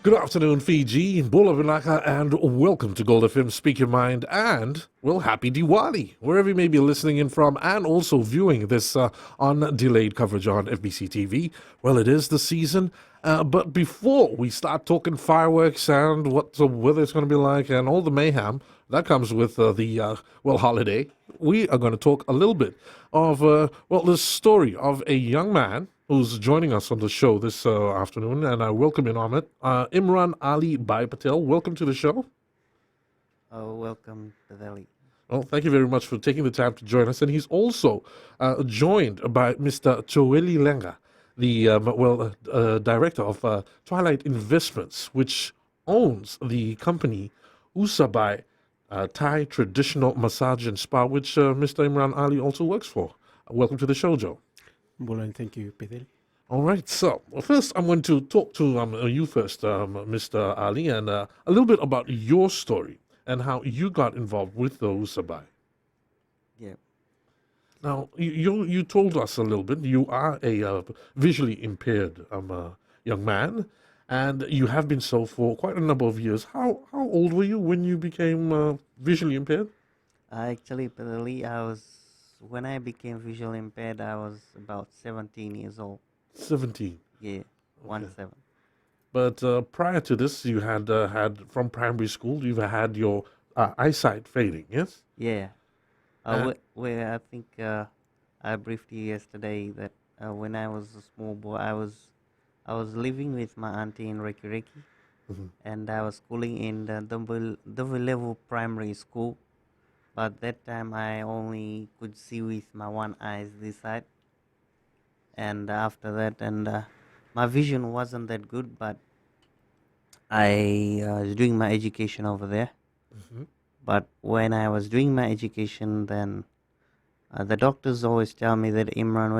Good afternoon, Fiji, Bula Vinaka, and welcome to Gold FM Speak Your Mind, and, well, happy Diwali, wherever you may be listening in from, and also viewing this on delayed coverage on FBC TV. Well, it is the season, but before we start talking fireworks and what the weather's going to be like and all the mayhem that comes with the holiday, we are going to talk a little bit of, the story of a young man who's joining us on the show this afternoon, and I welcome in on it. Imran Ali Bhai Patel, welcome to the show. Welcome, Padali. Well, thank you very much for taking the time to join us. And he's also joined by Mr. Choeli Lenga, the director of Twilight Investments, which owns the company Usabai Thai Traditional Massage and Spa, which Mr. Imran Ali also works for. Welcome to the show, Joe. Bolan, thank you, Peter. All right, so first I'm going to talk to you first, Mr. Ali, and a little bit about your story and how you got involved with the Usabai. Yeah. Now, you told us a little bit. You are a visually impaired young man, and you have been so for quite a number of years. How old were you when you became visually impaired? Actually, Padali, when I became visually impaired, I was about 17 years old. 17. Yeah, 1-7. But prior to this, you had from primary school, you've had your eyesight fading, yes? Yeah. Uh, Where I think I briefed you yesterday that when I was a small boy, I was living with my auntie in Reiki, Mhm. and I was schooling in the double level primary school. But that time I only could see with my one eye this side, and after that, my vision wasn't that good. But I was doing my education over there. Mhm. But when I was doing my education, then the doctors always tell me that Imran,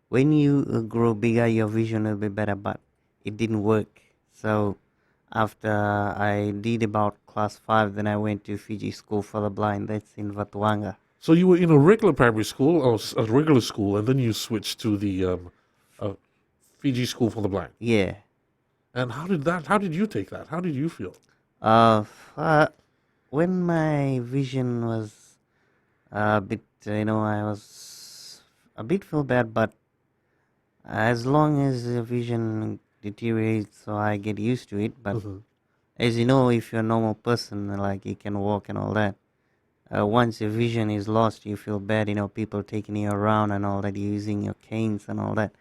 when you grow bigger, your vision will be better. But it didn't work. So after I did about class 5, then I went to Fiji School for the Blind. That's in Vatuanga. So you were in a regular primary school, or a regular school, and then you switched to the uh, Fiji School for the Blind. Yeah. And how did you take that? How did you feel? Uh, f- uh, when my vision was a bit, I was a bit feel bad, but as long as the vision deteriorates, so I get used to it. But Mhm. as you know, if you're a normal person, like you can walk and all that, once your vision is lost, you feel bad. People taking you around and all that, using your canes and all that.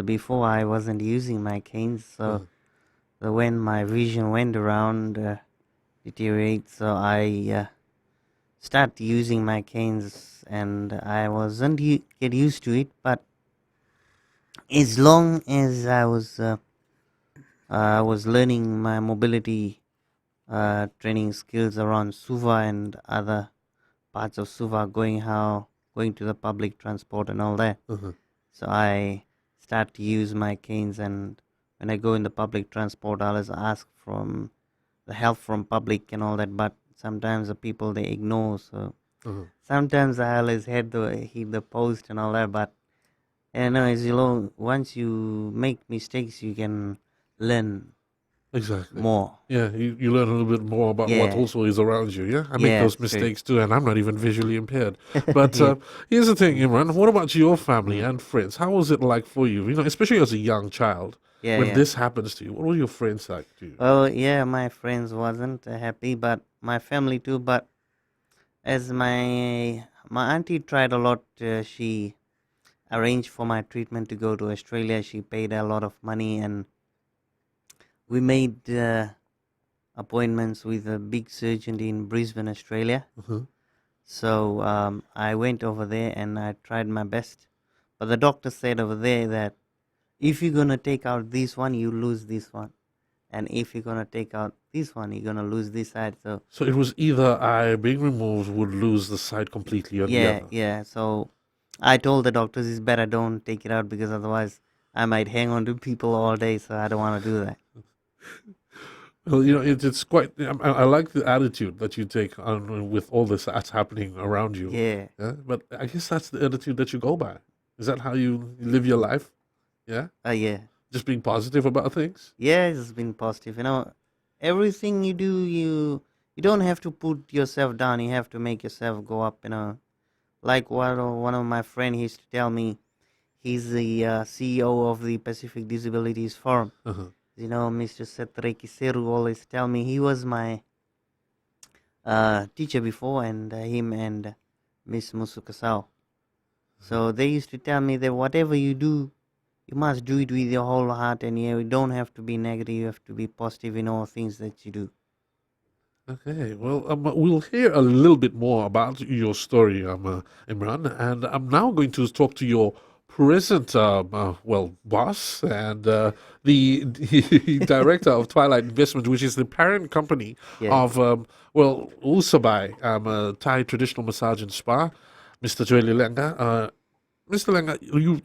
Before I wasn't using my canes, so Mhm. when my vision went around deteriorate, so I start using my canes, and I wasn't get used to it. But as long as I was learning my mobility training skills around Suva and other parts of Suva, going to the public transport and all that. Mhm. So I start to use my canes, and when I go in the public transport, I always ask from the help from public and all that. But sometimes the people they ignore. So Mhm. sometimes I always hit the post and all that. But as you know, once you make mistakes, you can learn Exactly. more. Yeah, you learn a little bit more about what Yeah, also is around you. Yeah, I make yeah, those it's true. mistakes too, and I'm not even visually impaired. But Yeah. here's the thing, Imran. What about your family Mm. and friends? How was it like for you? Especially as a young child, Yeah, when yeah. this happens to you. What were your friends like to you? Well, yeah, my friends wasn't happy, but my family too. But as my auntie tried a lot, she arranged for my treatment to go to Australia. She paid a lot of money, and we made appointments with a big surgeon in Brisbane, Australia. Mhm. So I went over there and I tried my best. But the doctor said over there that if you're gonna take out this one, you lose this one, and if you're gonna take out this one, you're gonna lose this side. So So it was either I being removed would lose the sight completely, or the yeah, other. yeah. So I told the doctors it's better don't take it out because otherwise I might hang on to people all day. So I don't want to do that. Well, it's quite. I like the attitude that you take on with all this that's happening around you. Yeah, Yeah, but I guess that's the attitude that you go by. Is that how you live your life? Yeah. yeah. Just being positive about things. Yeah, it's been positive. Everything you do, you don't have to put yourself down. You have to make yourself go up. Like one of my friend, he used to tell me, he's the CEO of the Pacific Disabilities Forum. Uh-huh. Mr. Setreki Seru always tell me he was my teacher before, and him and Miss Musukasao. So they used to tell me that whatever you do, you must do it with your whole heart, and you don't have to be negative. You have to be positive in all things that you do. Okay, well, we'll hear a little bit more about your story, Imran, and I'm now going to talk to your present, boss and the director of Twilight Investment, which is the parent company Yeah. of, Usabai, Thai traditional massage and spa, Mr. Joeli Lenga. Mr. Lenga,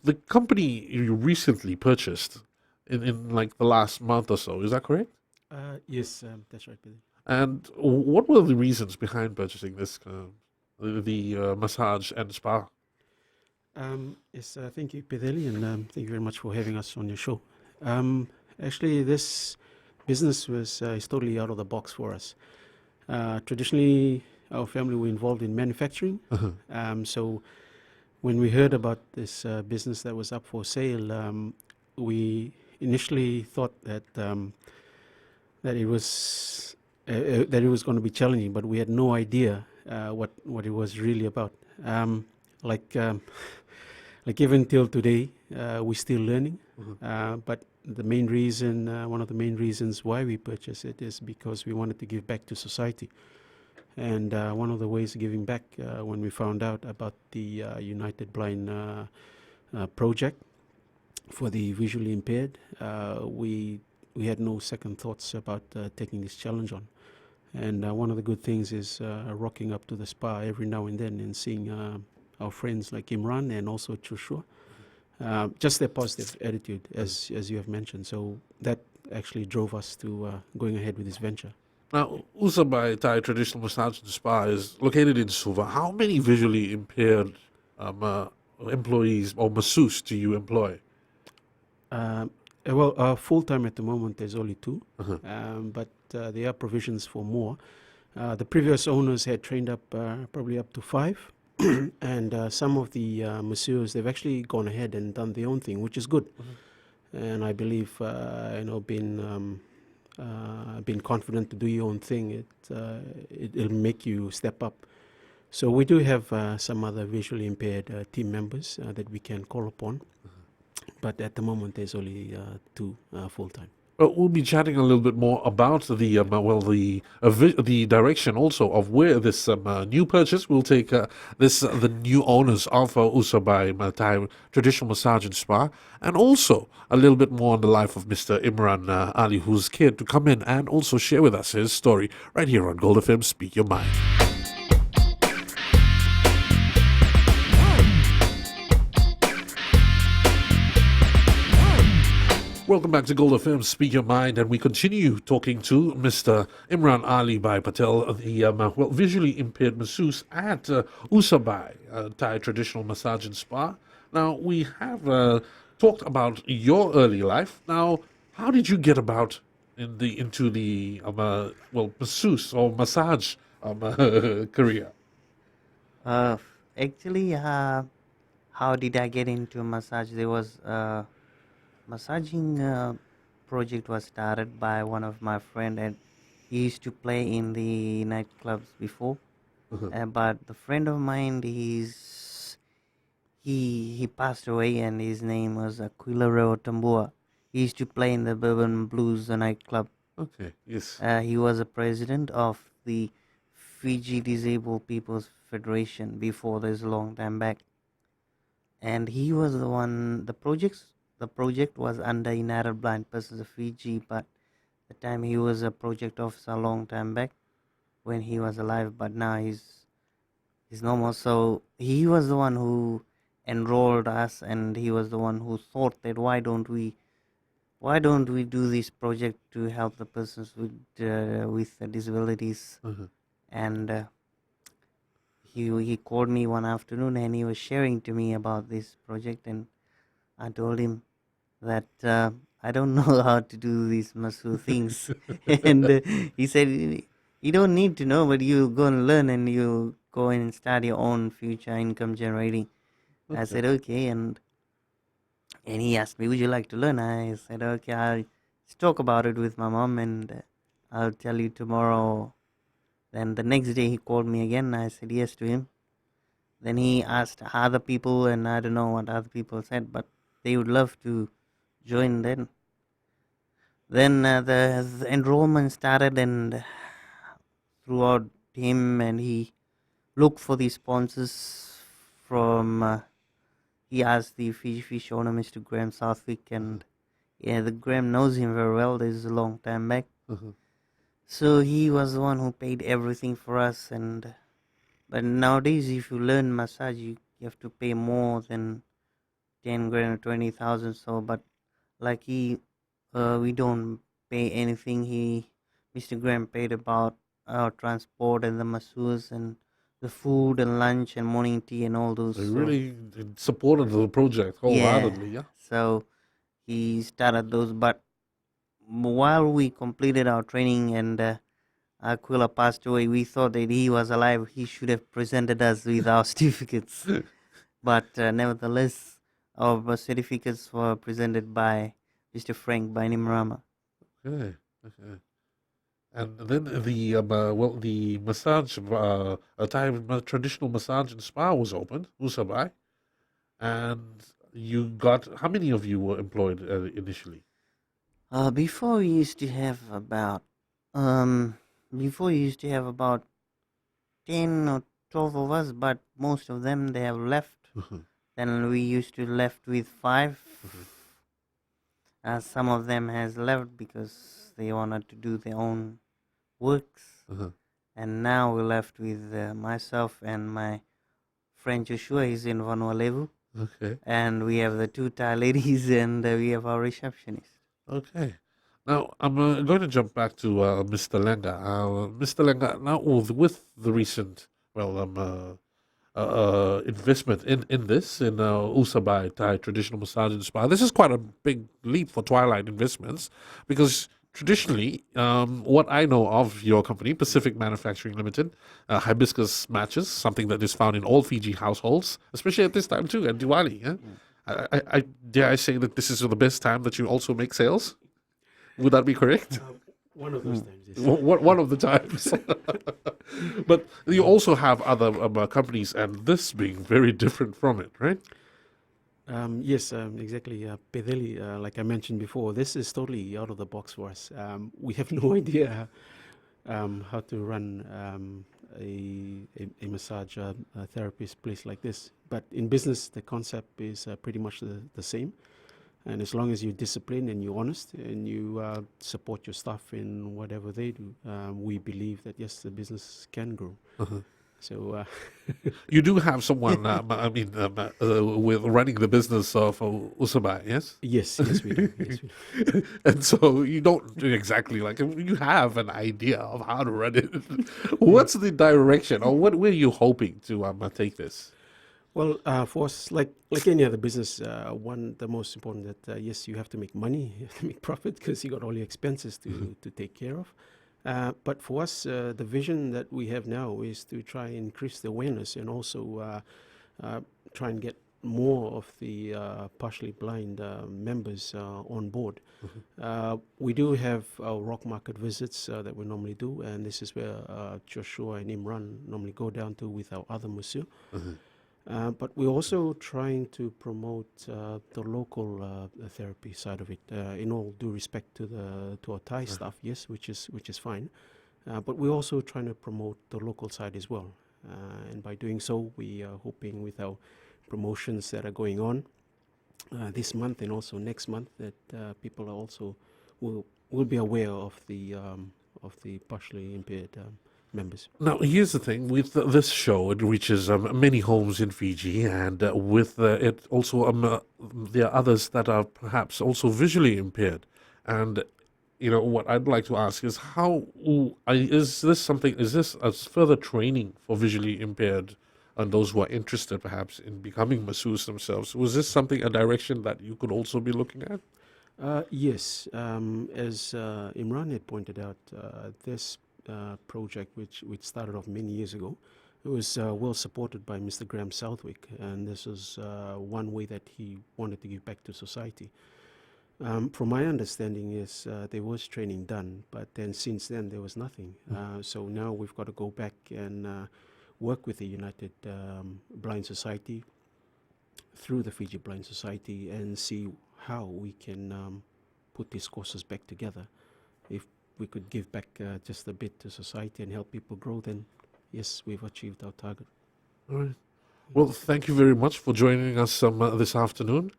the company you recently purchased in like the last month or so, is that correct? Yes, that's right, Pedel. And what were the reasons behind purchasing this, massage and spa? Yes, thank you, Pedeli, and thank you very much for having us on your show. Actually, this business is totally out of the box for us. Traditionally, our family were involved in manufacturing. So when we heard about this business that was up for sale, we initially thought that that it was going to be challenging, but we had no idea what it was really about. Like like even till today, we're still learning. But the main reason, one of the main reasons why we purchased it is because we wanted to give back to society. And one of the ways of giving back, when we found out about the United Blind project for the visually impaired, we had no second thoughts about taking this challenge on. And one of the good things is rocking up to the spa every now and then and seeing our friends like Imran and also Joshua. Just their positive attitude, as you have mentioned. So that actually drove us to going ahead with this venture. Now, Usabai Thai Traditional Massage and Spa is located in Suva. How many visually impaired employees or masseuse do you employ? Well, full-time at the moment, there's only two, but there are provisions for more. The previous owners had trained up probably up to 5, and some of the masseurs, they've actually gone ahead and done their own thing, which is good. And I believe, being confident to do your own thing, it'll make you step up. So we do have some other visually impaired team members that we can call upon. But at the moment, there's only 2 full-time. We'll be chatting a little bit more about the direction also of where this new purchase will take the new owners of Usabai Thai Traditional Massage and Spa, and also a little bit more on the life of Mr. Imran Ali, who's here to come in and also share with us his story right here on Gold FM. Speak Your Mind. Welcome back to Gold FM, Speak Your Mind, and we continue talking to Mr. Imran Ali Bhai Patel, the visually impaired masseuse at Usabai Thai Traditional Massage and Spa. Now, we have talked about your early life. Now, how did you get about into the masseuse or massage career? Actually, how did I get into massage? There was massaging project was started by one of my friend, and he used to play in the nightclubs before. But the friend of mine, he passed away, and his name was Aquila Tambua. He used to play in the Bourbon Blues nightclub. Okay, yes. He was a president of the Fiji Disabled People's Federation before this, a long time back. And he was the one. The project was under United Blind Persons of Fiji, but the time he was a project officer a long time back when he was alive, but now he's no more. So he was the one who enrolled us, and he was the one who thought that why don't we do this project to help the persons with disabilities. And he called me one afternoon, and he was sharing to me about this project, and I told him that I don't know how to do these muscle things. And he said, you don't need to know, but you go and learn and you go and start your own future income generating. I said, okay. And he asked me, would you like to learn? I said, okay, I'll talk about it with my mom and I'll tell you tomorrow. Then the next day he called me again. I said yes to him. Then he asked other people, and I don't know what other people said, but they would love to join then. Then the enrollment started, and throughout him, and he looked for the sponsors from. He asked the Fiji Fish owner, Mr. Graham Southwick, and yeah, the Graham knows him very well. This is a long time back. So he was the one who paid everything for us, and but nowadays if you learn massage you have to pay more than 10 grand or 20,000. So but like we don't pay anything. Mr. Graham paid about our transport and the masseurs and the food and lunch and morning tea and all those. They really supported the project wholeheartedly, yeah? So he started those, but while we completed our training and Aquila passed away, we thought that he was alive. He should have presented us with our certificates. But nevertheless, our certificates were presented by Mr. Frank Bainimarama. Okay. And then the massage, traditional massage and spa was opened, Usabai, and you got, how many of you were employed initially? Before we used to have about 10 or 12 of us, but most of them they have left. Then we used to left with 5. Some of them has left because they wanted to do their own works. And now we're left with myself and my friend Joshua. He's in Vanuatu. Okay. And we have the 2 Thai ladies and we have our receptionist. Okay. Now, I'm going to jump back to Mr. Lenga. Mr. Lenga, now with the recent, investment in Usabai Thai Traditional Massage and Spa, this is quite a big leap for Twilight Investments because traditionally, what I know of your company, Pacific Manufacturing Limited, hibiscus matches, something that is found in all Fiji households, especially at this time too, at Diwali. Yeah? I dare I say that this is the best time that you also make sales? Would that be correct? One of those times, yes. One of the times. But you also have other companies, and this being very different from it, right? Yes, exactly. Pedeli, like I mentioned before, this is totally out of the box for us. We have no idea how to run a massage therapist place like this. But in business, the concept is pretty much the same. And as long as you're disciplined and you're honest and you support your staff in whatever they do, we believe that, yes, the business can grow. So you do have someone, with running the business of Usabai, yes? Yes, we do. Yes, we do. And so you don't exactly you have an idea of how to run it. What's the direction, or what were you hoping to take this? Well, for us, like any other business, the most important that yes, you have to make money, you have to make profit because you got all your expenses to take care of. But for us, the vision that we have now is to try and increase the awareness and also try and get more of the partially blind members on board. We do have our rock market visits that we normally do, and this is where Joshua and Imran normally go down to with our other monsieur. But we're also trying to promote the local therapy side of it. In all due respect to our Thai staff, yes, which is fine. But we're also trying to promote the local side as well. And by doing so, we are hoping with our promotions that are going on this month and also next month that people are also will be aware of the partially impaired members. Now, here's the thing. With this show, it reaches many homes in Fiji, and with it also, there are others that are perhaps also visually impaired. And, what I'd like to ask is is this a further training for visually impaired and those who are interested perhaps in becoming masseurs themselves? Was this a direction that you could also be looking at? Yes, as Imran had pointed out, this project, which started off many years ago, it was well supported by Mr. Graham Southwick, and this was one way that he wanted to give back to society. From my understanding, is there was training done, but then since then there was nothing. So now we've got to go back and work with the United Blind Society through the Fiji Blind Society and see how we can put these courses back together. If we could give back just a bit to society and help people grow, then yes, we've achieved our target. All right. Well, thank you very much for joining us this afternoon.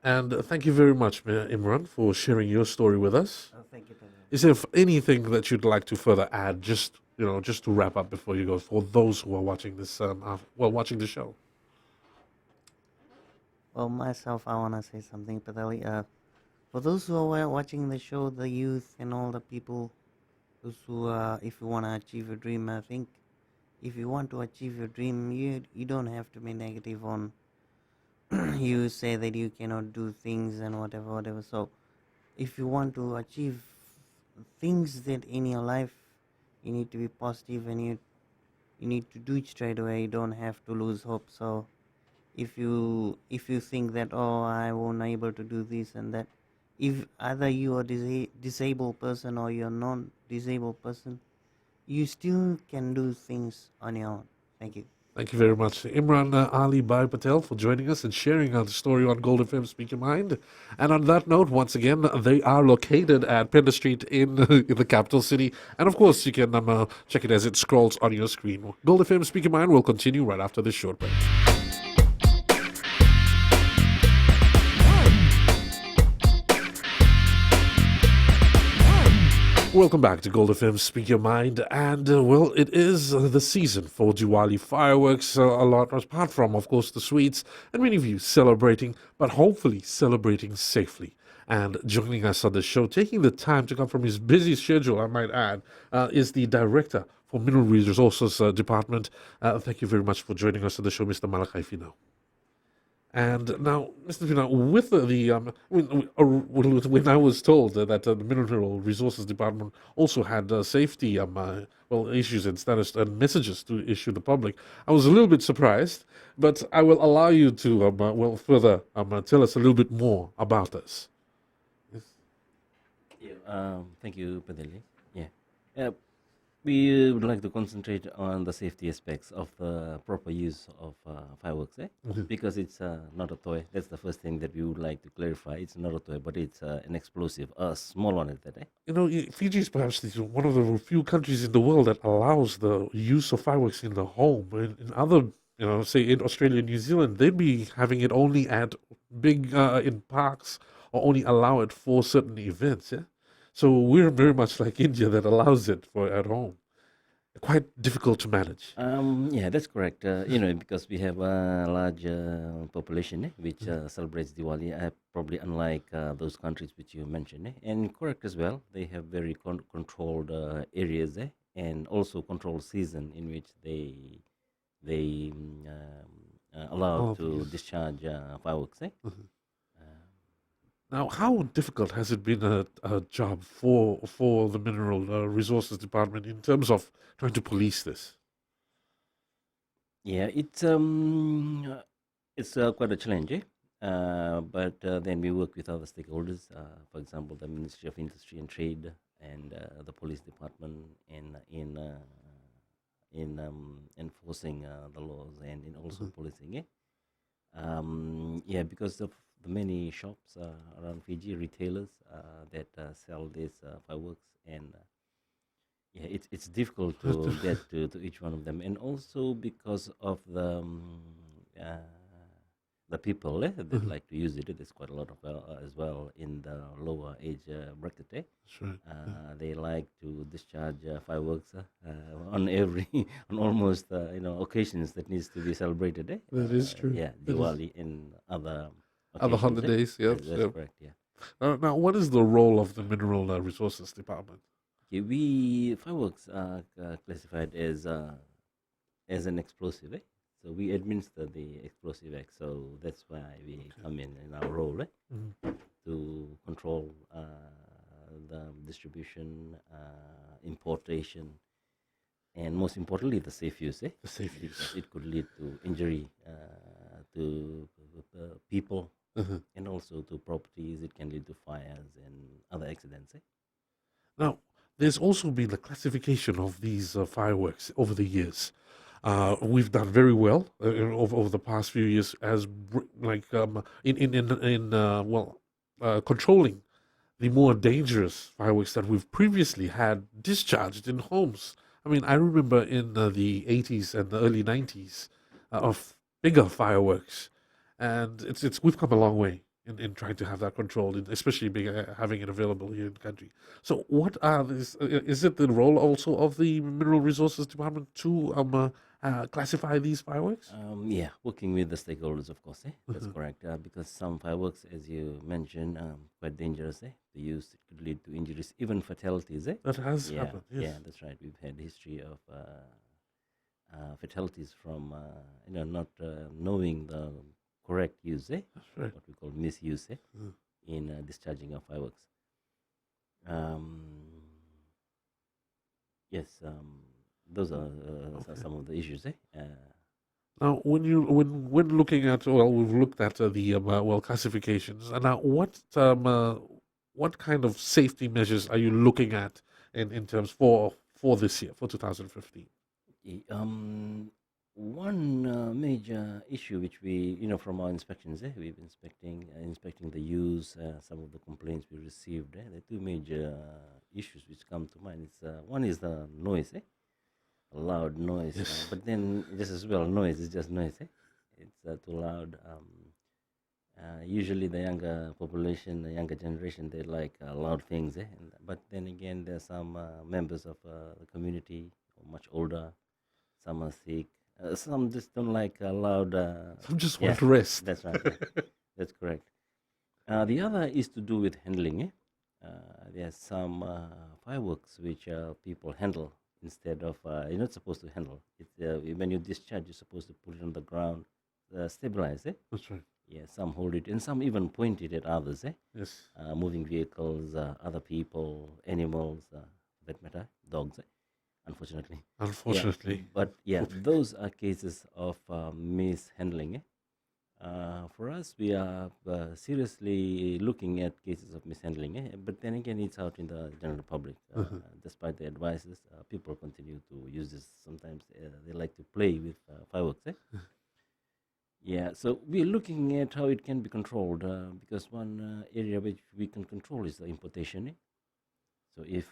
And thank you very much, Imran, for sharing your story with us. Oh, thank you. Is there anything that you'd like to further add, just just to wrap up before you go, for those who are watching this, watching the show? Well, myself, I want to say something, Padali. For those who are watching the show, the youth and all the people, those who, if you want to achieve a dream, I think if you want to achieve your dream, you don't have to be negative on. You say that you cannot do things and whatever. So, if you want to achieve things that in your life, you need to be positive and you need to do it straight away. You don't have to lose hope. So, if you think that, oh, I won't able to do this and that, if either you are disabled person or you're non-disabled person, you still can do things on your own. Thank you. Thank you very much, Imran Ali Bhai Patel, for joining us and sharing our story on Gold FM Speak Your Mind. And on that note, once again, they are located at Pender Street in the capital city. And of course, you can check it as it scrolls on your screen. Gold FM Speak Your Mind will continue right after this short break. Welcome back to Gold FM Speak Your Mind. And, well, it is the season for Diwali fireworks. A lot, apart from, of course, the sweets, and many of you celebrating, but hopefully celebrating safely. And joining us on the show, taking the time to come from his busy schedule, I might add, is the Director for Mineral Resources Department. Thank you very much for joining us on the show, Mr. Malakai Fino. And now, Mr. Fina, with when I was told that the Mineral Resources Department also had safety issues and status and messages to issue the public, I was a little bit surprised. But I will allow you to further tell us a little bit more about this. Yeah, thank you, Padeli. Yeah. We would like to concentrate on the safety aspects of the proper use of fireworks, because it's not a toy. That's the first thing that we would like to clarify. It's not a toy, but it's an explosive, a small one at that. Fiji is perhaps one of the few countries in the world that allows the use of fireworks in the home. In other, say in Australia and New Zealand, they'd be having it only at big in parks or only allow it for certain events. Yeah. So we're very much like India that allows it for at home. Quite difficult to manage. Yeah, that's correct. Because we have a large population which celebrates Diwali, probably unlike those countries which you mentioned. And correct as well, they have very controlled areas and also controlled season in which they allow to discharge fireworks. Now, how difficult has it been a job for the Mineral Resources Department in terms of trying to police this? Yeah, it's quite a challenge, but then we work with other stakeholders, for example, the Ministry of Industry and Trade and the Police Department in enforcing the laws and in also policing. Because of the many shops around Fiji, retailers that sell these fireworks, and it's difficult to get to each one of them, and also because of the people that like to use it. There's quite a lot of as well in the lower age bracket. That's right. They like to discharge fireworks on almost occasions that needs to be celebrated. That is true. Yeah, Diwali and other holidays. Yes, that's correct. Yeah. Now, what is the role of the Mineral Resources Department? Okay, fireworks are classified as an explosive. So we administer the explosive act. So that's why we come in our role. to control the distribution, importation, and most importantly, the safe use. The safe Because use. it could lead to injury to people Uh-huh. and also to properties. It can lead to fires and other accidents. Now, there's also been a classification of these fireworks over the years. We've done very well over the past few years as controlling the more dangerous fireworks that we've previously had discharged in homes. I mean, I remember in the 80s and the early 90s of bigger fireworks, and we've come a long way in trying to have that controlled, especially having it available here in the country. So, what are these? Is it the role also of the Mineral Resources Department to classify these fireworks? Yeah, working with the stakeholders, of course. That's correct. Because some fireworks, as you mentioned, quite dangerous. The use it could lead to injuries, even fatalities. That has Yeah, happened. Yes. yeah, that's right. We've had history of fatalities from not knowing the correct use, That's right. what we call misuse, Mm. in discharging of fireworks. Um, yes, those are some of the issues. Now, when looking at we've looked at the classifications, and now what kind of safety measures are you looking at in terms for this year, for 2015? One major issue which we, from our inspections, we've inspecting the use, some of the complaints we received. There are two major issues which come to mind. One is the noise, a loud noise. Yes. But then just as well, noise is just noise. It's too loud. Usually the younger population, the younger generation, they like loud things. But then again, there are some members of the community, much older. Some are sick. Some just don't like loud. Some just yeah, want to rest. That's right. Yeah. That's correct. The other is to do with handling. There are some fireworks which people handle instead of you're not supposed to handle. It's when you discharge, you're supposed to put it on the ground, stabilize it. That's right. Yeah, some hold it, and some even point it at others. Yes. Moving vehicles, other people, animals, for that matter, dogs. Unfortunately. Unfortunately. But yeah, those are cases of mishandling. For us, we are seriously looking at cases of mishandling. But then again, it's out in the general public. Despite the advices, people continue to use this. Sometimes they like to play with fireworks. Yeah, so we're looking at how it can be controlled because one area which we can control is the importation. So if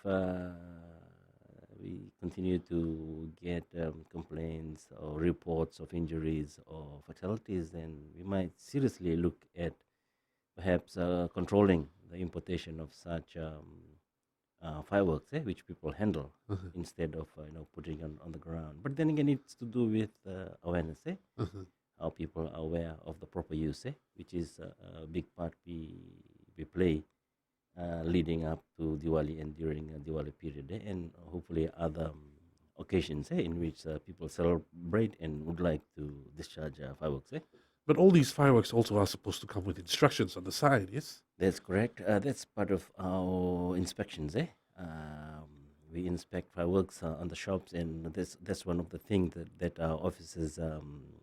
we continue to get complaints or reports of injuries or fatalities, then we might seriously look at perhaps controlling the importation of such fireworks, which people handle instead of putting on the ground. But then again, it's to do with awareness, how people are aware of the proper use, which is a big part we play leading up to Diwali and during Diwali period, and hopefully other occasions in which people celebrate and would like to discharge fireworks. But all these fireworks also are supposed to come with instructions on the side, yes? That's correct. That's part of our inspections. We inspect fireworks on the shops, and that's one of the things that our officers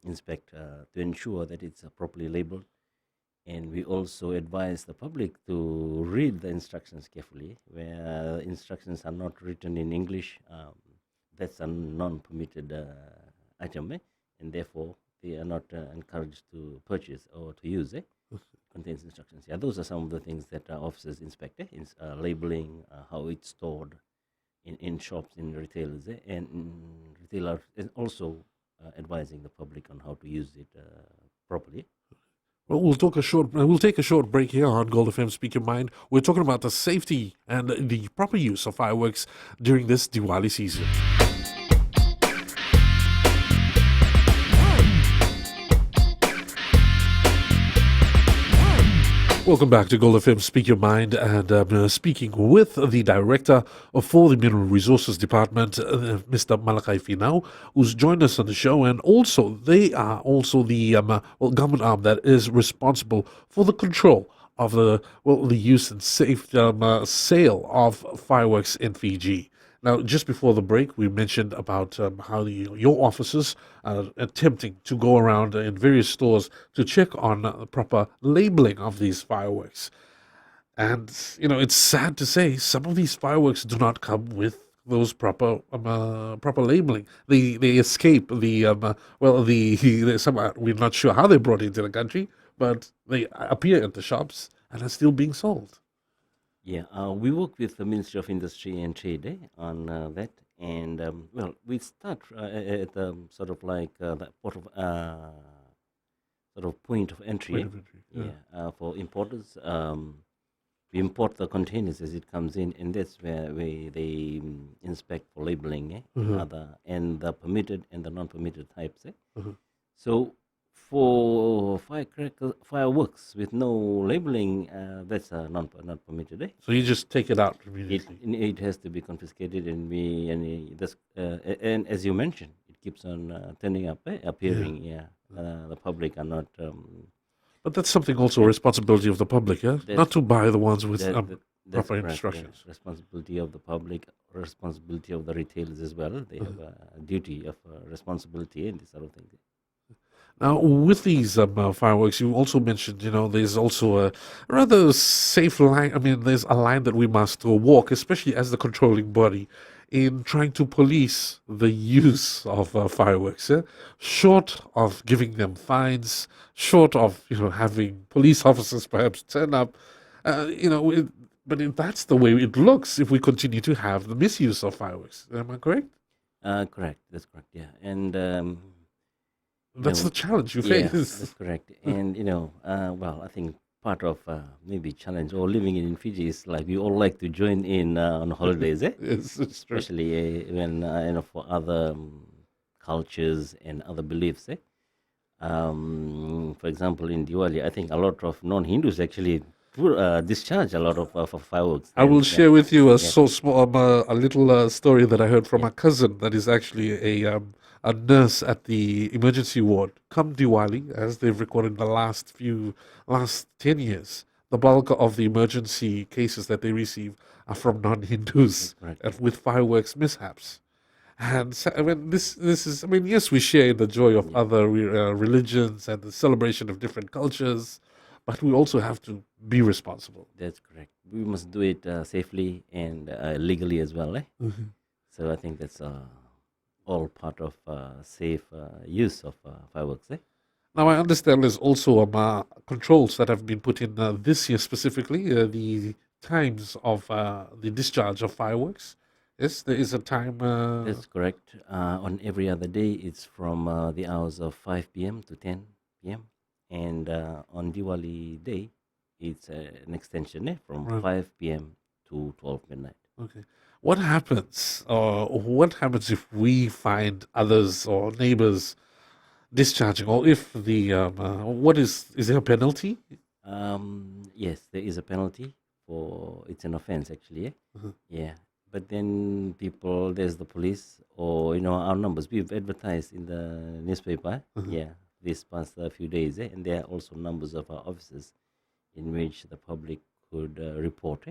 inspect to ensure that it's properly labeled. And we also advise the public to read the instructions carefully. Where instructions are not written in English, that's a non-permitted item, and therefore they are not encouraged to purchase or to use. Contains instructions. Yeah, those are some of the things that our officers inspect. Labeling, how it's stored in shops, in retailers, and retailers, and also advising the public on how to use it properly. Well, we'll take a short break here on Gold FM Speak Your Mind. We're talking about the safety and the proper use of fireworks during this Diwali season. Welcome back to Gold FM Speak Your Mind, and I'm speaking with the director for the Mineral Resources Department, Mr. Malakai Finau, who's joined us on the show, and also they are also the government arm that is responsible for the control of the use and safe sale of fireworks in Fiji. Now, just before the break, we mentioned about how your officers are attempting to go around in various stores to check on the proper labeling of these fireworks. And it's sad to say some of these fireworks do not come with those proper labeling. They escape the we're not sure how they brought into the country, but they appear at the shops and are still being sold. Yeah, we work with the Ministry of Industry and Trade on that, and we start at sort of like that sort of point of entry. Point of entry, yeah. For importers, we import the containers as it comes in, and that's where they inspect for labeling, and the permitted and the non-permitted types. So for fireworks with no labeling, that's not permitted. So you just take it out It immediately. it has to be confiscated, and as you mentioned, it keeps on turning up, appearing. Yeah, the public are not. But that's something also a responsibility of the public, yeah? That's- Not to buy the ones with That's proper correct, yeah. instructions. Responsibility of the public, responsibility of the retailers as well. They have a duty of responsibility and this sort of thing. Now, with these fireworks, you also mentioned, there's also a rather safe line. I mean, there's a line that we must walk, especially as the controlling body, in trying to police the use of fireworks. Short of giving them fines, short of having police officers perhaps turn up, but if that's the way it looks if we continue to have the misuse of fireworks. Am I correct? Correct. That's correct. Yeah, and That's the challenge you yeah, face. that's correct. And I think part of maybe challenge or living in Fiji is like we all like to join in on holidays, Yes, it's true. especially when for other cultures and other beliefs. For example, in Diwali, I think a lot of non-Hindus actually discharge a lot of fireworks. I will And, share with you a little story that I heard from a cousin that is actually a nurse at the emergency ward. Come Diwali, as they've recorded the last 10 years, the bulk of the emergency cases that they receive are from non-Hindus correct. and with fireworks mishaps. And I mean, this is. I mean, yes, we share in the joy of other religions and the celebration of different cultures, but we also have to be responsible. That's correct. We must do it safely and legally as well. So I think that's all part of safe use of fireworks. Now, I understand there's also controls that have been put in this year specifically, the times of the discharge of fireworks. Yes, there is a time. That's correct. On every other day, it's from the hours of 5 p.m. to 10 p.m. And on Diwali day, it's an extension from Right. 5 p.m. to 12 midnight. Okay. What happens? What happens if we find others or neighbors discharging, or if what is there a penalty? Yes, there is a penalty for it's an offense actually. Yeah, but then there's the police or our numbers. We've advertised in the newspaper. Yeah, this past few days, and there are also numbers of our offices in which the public could report.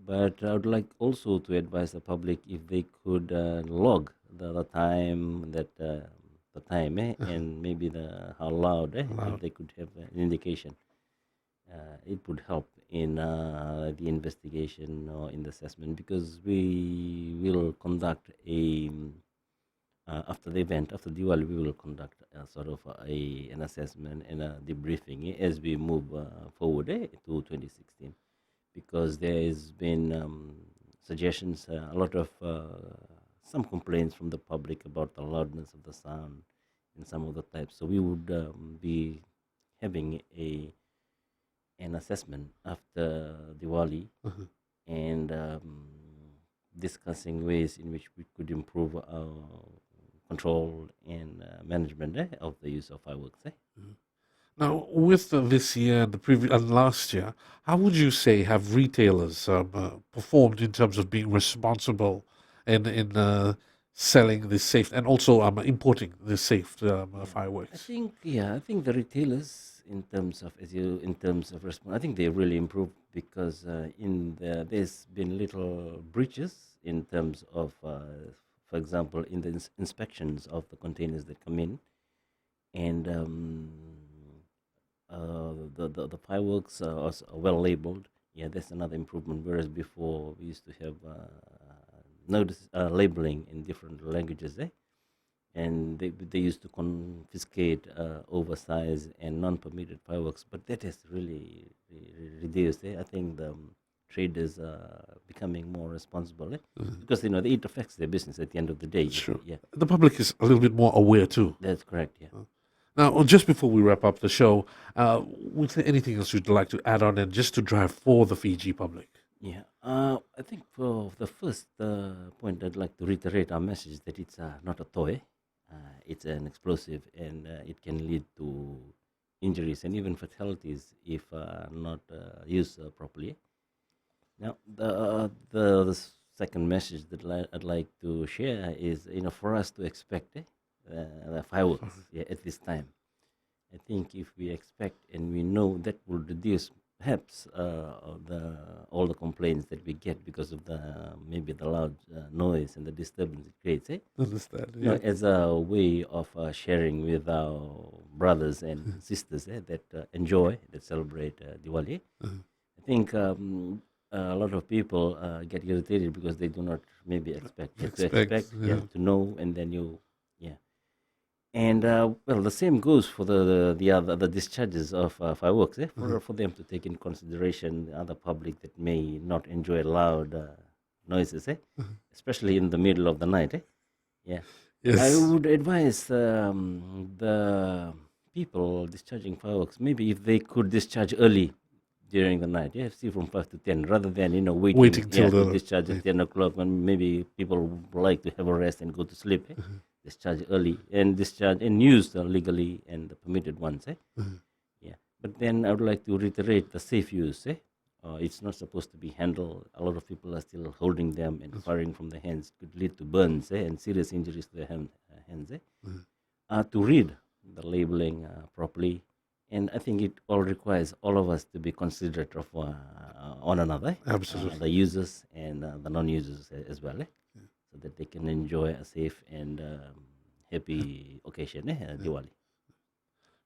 But I would like also to advise the public if they could log the time and maybe how loud, if they could have an indication. It would help in the investigation or in the assessment, because we will conduct after the event, after Diwali, we will conduct sort of an assessment and a debriefing as we move forward to 2016, because there has been suggestions, a lot of some complaints from the public about the loudness of the sound in some of the types. So we would be having an assessment after Diwali and discussing ways in which we could improve our control and management of the use of fireworks. Now, with this year and the previous and last year, how would you say have retailers performed in terms of being responsible in selling the safe and also importing the safe I fireworks? think the retailers in terms of response, I think they really improved because there's been little breaches in terms of, for example, in the inspections of the containers that come in, and the fireworks are well labeled. Yeah, that's another improvement. Whereas before we used to have labeling in different languages, and they used to confiscate oversized and non-permitted fireworks, but that has really reduced. I think the traders are becoming more responsible, because it affects their business at the end of the day. Sure. Yeah, The public is a little bit more aware too. that's correct. Yeah. Now, just before we wrap up the show, was there anything else you'd like to add on, and just to drive for the Fiji public? Yeah, I think for the first point, I'd like to reiterate our message that it's not a toy. It's an explosive, and it can lead to injuries and even fatalities if not used properly. Now, the second message that I'd like to share is, for us to expect the fireworks at this time. I think if we expect and we know, that will reduce perhaps all the complaints that we get because of maybe the loud noise and the disturbance it creates. Understand? As a way of sharing with our brothers and sisters that celebrate Diwali. I think a lot of people get irritated because they do not maybe expect to know, and then and the same goes for the discharges of fireworks. For them to take in consideration the other public that may not enjoy loud noises, especially in the middle of the night. Yeah. Yes. I would advise the people discharging fireworks, maybe if they could discharge early during the night, see, from 5 to 10, rather than waiting till to discharge at 10 o'clock, when maybe people like to have a rest and go to sleep. Discharge early and use the legally and the permitted ones. Yeah, but then I would like to reiterate the safe use. It's not supposed to be handled. A lot of people are still holding them and firing from the hands. Could lead to burns and serious injuries to the hands. To read the labeling properly, and I think it all requires all of us to be considerate of one another. Absolutely. The users and the non-users as well. So that they can enjoy a safe and happy occasion, Diwali.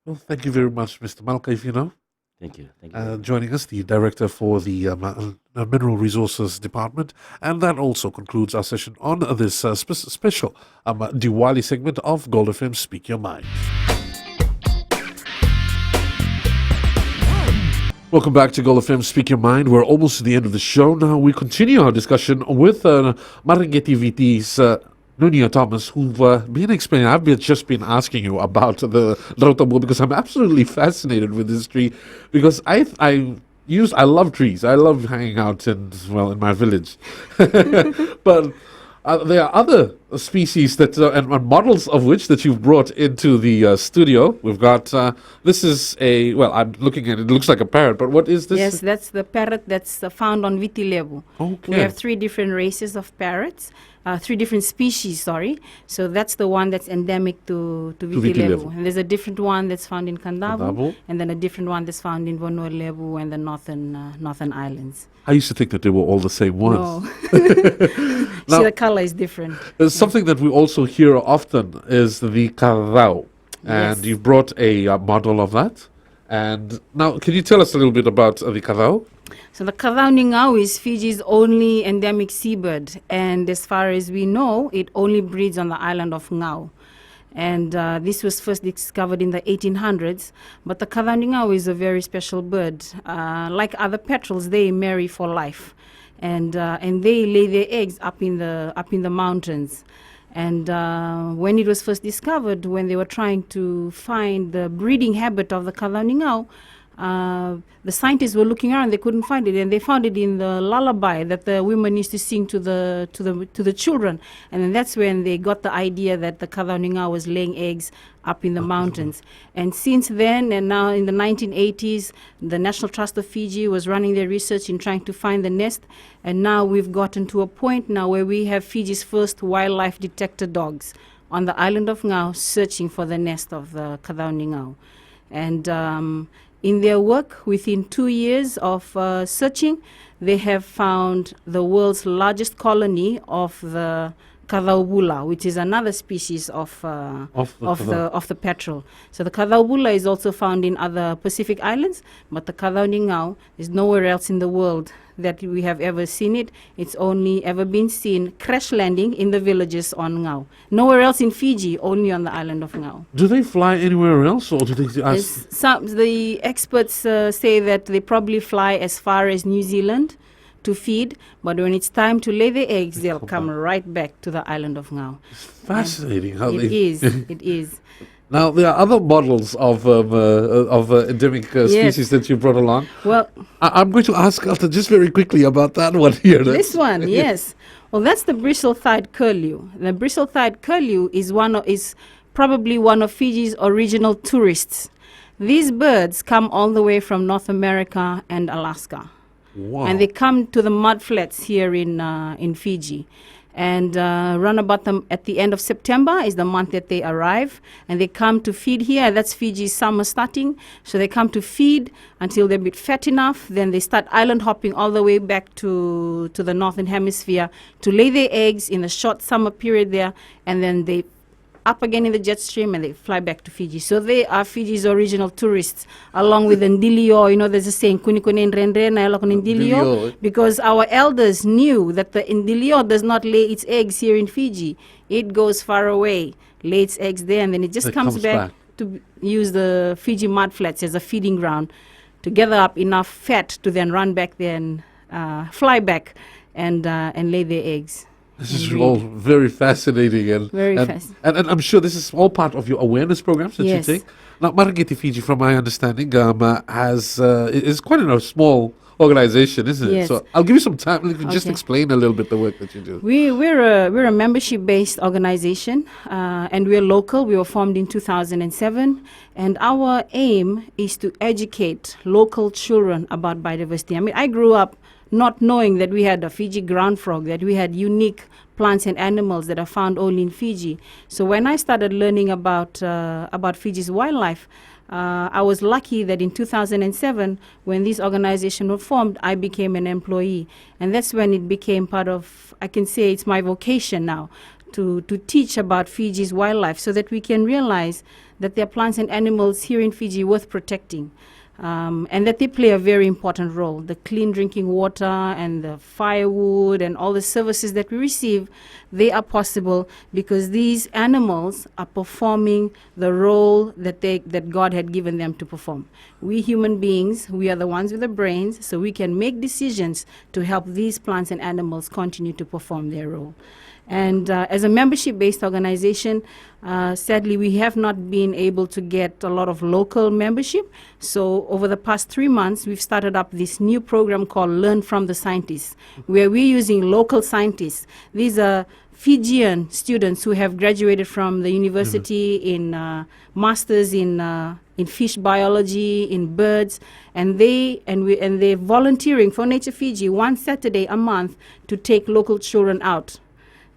Well, thank you very much, Mr. Malka, if you know. Thank you. Thank you. Joining us, the Director for the Mineral Resources Department. And that also concludes our session on this special Diwali segment of Gold FM Speak Your Mind. Welcome back to Gold FM Speak Your Mind. We're almost to the end of the show. Now we continue our discussion with Marangeti VT's Nunia Thomas, who've been explaining. Just been asking you about the Rautabo because I'm absolutely fascinated with this tree, because I love trees. I love hanging out in my village. But there are other species that and models of which that you've brought into the studio. We've got this is I'm looking at it. It looks like a parrot, but what is this? Yes, that's the parrot that's found on Vitilevu. Okay. We have 3 different races of parrots, 3 different species. Sorry, so that's the one that's endemic to Vitilevu. And there's a different one that's found in Kandavo, and then a different one that's found in Vanua-Levu and the northern islands. I used to think that they were all the same ones. No. Now, See, the color is different. There's something that we also hear often is the karao. And Yes. you've brought a model of that. And now, can you tell us a little bit about the karao? So the Karao Ningau is Fiji's only endemic seabird, and as far as we know, it only breeds on the island of Ngau. And this was first discovered in the 1800s. But the Karao Ningau is a very special bird. Like other petrels, they marry for life, and they lay their eggs up in the mountains. And when it was first discovered, when they were trying to find the breeding habit of the Karao Ningau, the scientists were looking around, they couldn't find it, and they found it in the lullaby that the women used to sing to the children. And then that's when they got the idea that the Karao Ningau was laying eggs up in the mountains. And since then, and now in the 1980s, the National Trust of Fiji was running their research in trying to find the nest. And now we've gotten to a point now where we have Fiji's first wildlife detector dogs on the island of Ngau searching for the nest of the Karao Ningau. And in their work, within 2 years of searching, they have found the world's largest colony of the Kathaubula, which is another species of the petrel. So the Kathaubula is also found in other Pacific islands, but the Kathauningau is nowhere else in the world that we have ever seen it. It's only ever been seen crash landing in the villages on Ngau. Nowhere else in Fiji, only on the island of Ngau. Do they fly anywhere else, or do they ask? The experts say that they probably fly as far as New Zealand to feed, but when it's time to lay their eggs, they'll come right back to the island of Ngau. Fascinating how It they. is. It is. Now there are other models of endemic species that you brought along. Well, I'm going to ask Alta just very quickly about that one here. this one, yes. Well, that's the bristle-thighed curlew. The bristle-thighed curlew is probably one of Fiji's original tourists. These birds come all the way from North America and Alaska. Wow. And they come to the mudflats here in Fiji. And run about them at the end of September is the month that they arrive. And they come to feed here. That's Fiji's summer starting. So they come to feed until they're a bit fat enough. Then they start island hopping all the way back to the northern hemisphere to lay their eggs in a short summer period there. And then they up again in the jet stream and they fly back to Fiji. So they are Fiji's original tourists, along with the Ndilio. You know, there's a saying, "Kunikone nrendre na elok Ndilio," Ndilio. because our elders knew that the Ndilio does not lay its eggs here in Fiji. It goes far away, lays its eggs there, and then it just It comes comes back back. to use the Fiji mudflats as a feeding ground to gather up enough fat to then run back there and fly back and lay their eggs. This is and all breed. very fascinating Very and, fast. and I'm sure this is all part of your awareness programs that Yes. you take. Now, Marangeti Fiji, from my understanding, is quite a small organization, isn't it? Yes. So I'll give you some time. Just Okay. explain a little bit the work that you do. We're a membership-based organization, and we're local. We were formed in 2007, and our aim is to educate local children about biodiversity. I mean, I grew up not knowing that we had a Fiji ground frog, that we had unique plants and animals that are found only in Fiji. So when I started learning about Fiji's wildlife, I was lucky that in 2007, when this organization was formed, I became an employee. And that's when it became part of, I can say it's my vocation now, to teach about Fiji's wildlife so that we can realize that there are plants and animals here in Fiji worth protecting. And that they play a very important role. The clean drinking water and the firewood and all the services that we receive, they are possible because these animals are performing the role that God had given them to perform. We human beings, we are the ones with the brains, so we can make decisions to help these plants and animals continue to perform their role. And as a membership-based organization, sadly, we have not been able to get a lot of local membership. So over the past 3 months, we've started up this new program called Learn from the Scientists, where we're using local scientists. These are Fijian students who have graduated from the university in masters in fish biology, in birds, and they're volunteering for Nature Fiji one Saturday a month to take local children out.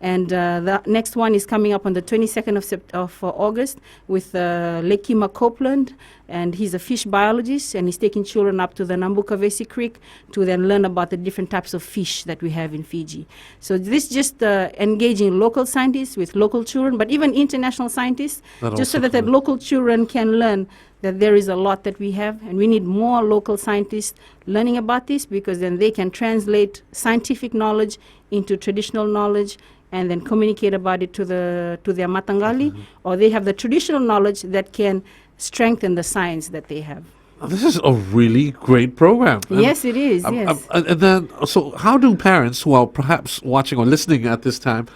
And the next one is coming up on the 22nd of August with Lekima Copeland, and he's a fish biologist, and he's taking children up to the Nambukavesi Creek to then learn about the different types of fish that we have in Fiji. So this just engaging local scientists with local children, but even international scientists, That just so also that could- local children can learn that there is a lot that we have, and we need more local scientists learning about this because then they can translate scientific knowledge into traditional knowledge and then communicate about it to their matangali, or they have the traditional knowledge that can strengthen the science that they have. Now, this is a really great program. And Yes, it is. Yes. And then, so how do parents who are perhaps watching or listening at this time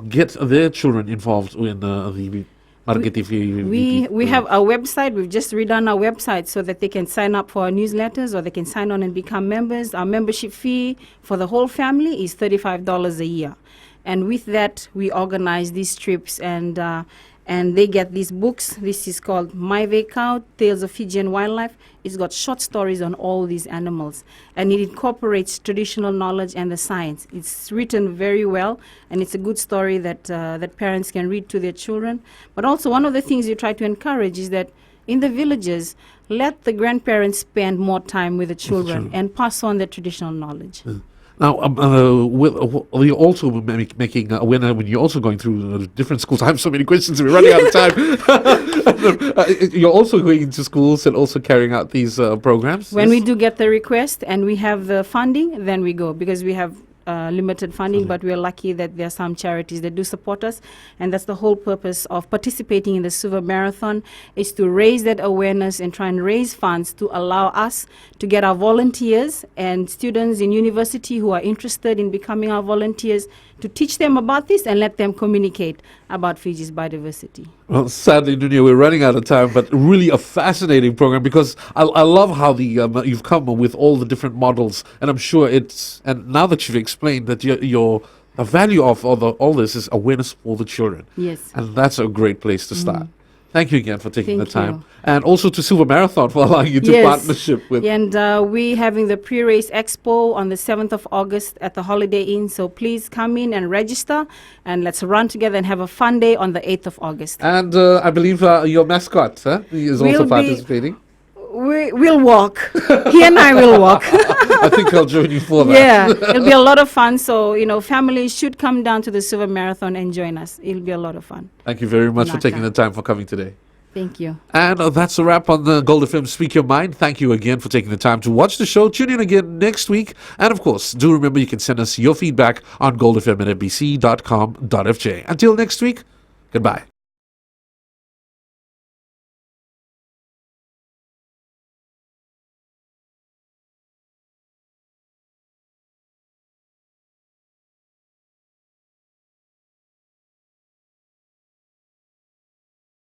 get their children involved in the Marangeti Fiji? We have our website. We've just redone our website so that they can sign up for our newsletters or they can sign on and become members. Our membership fee for the whole family is $35 a year. And with that, we organize these trips and they get these books. This is called My Veikau, Tales of Fijian Wildlife. It's got short stories on all these animals, and it incorporates traditional knowledge and the science. It's written very well, and it's a good story that parents can read to their children. But also, one of the things you try to encourage is that in the villages, let the grandparents spend more time with the children and pass on their traditional knowledge. Now, will you also be making when you're also going through different schools? I have so many questions, we're running out of time. You're also going into schools and also carrying out these programs? When we do get the request and we have the funding, then we go, because we have limited funding, but we are lucky that there are some charities that do support us, and that's the whole purpose of participating in the Suva Marathon, is to raise that awareness and try and raise funds to allow us to get our volunteers and students in university who are interested in becoming our volunteers, to teach them about this and let them communicate about Fiji's biodiversity. Well, sadly, Nunia, we're running out of time, but really a fascinating program, because I love how you've come with all the different models, and I'm sure and now that you've explained that the value of all this is awareness for the children. Yes. And that's a great place to start. Thank you again for taking the Thank time. you. And also to Silver Marathon for allowing you to Yes. partnership with. And we're having the pre-race expo on the 7th of August at the Holiday Inn. So please come in and register, and let's run together and have a fun day on the 8th of August. And I believe your mascot he is also Will be- participating. We'll walk. He and I will walk. I think I'll join you for that. Yeah, it'll be a lot of fun. So, families should come down to the Silver Marathon and join us. It'll be a lot of fun. Thank you very much for taking Naka. the time for coming today. Thank you. And that's a wrap on the Gold FM Speak Your Mind. Thank you again for taking the time to watch the show. Tune in again next week. And of course, do remember you can send us your feedback on goldfm@nbc.com.fj. Until next week, goodbye.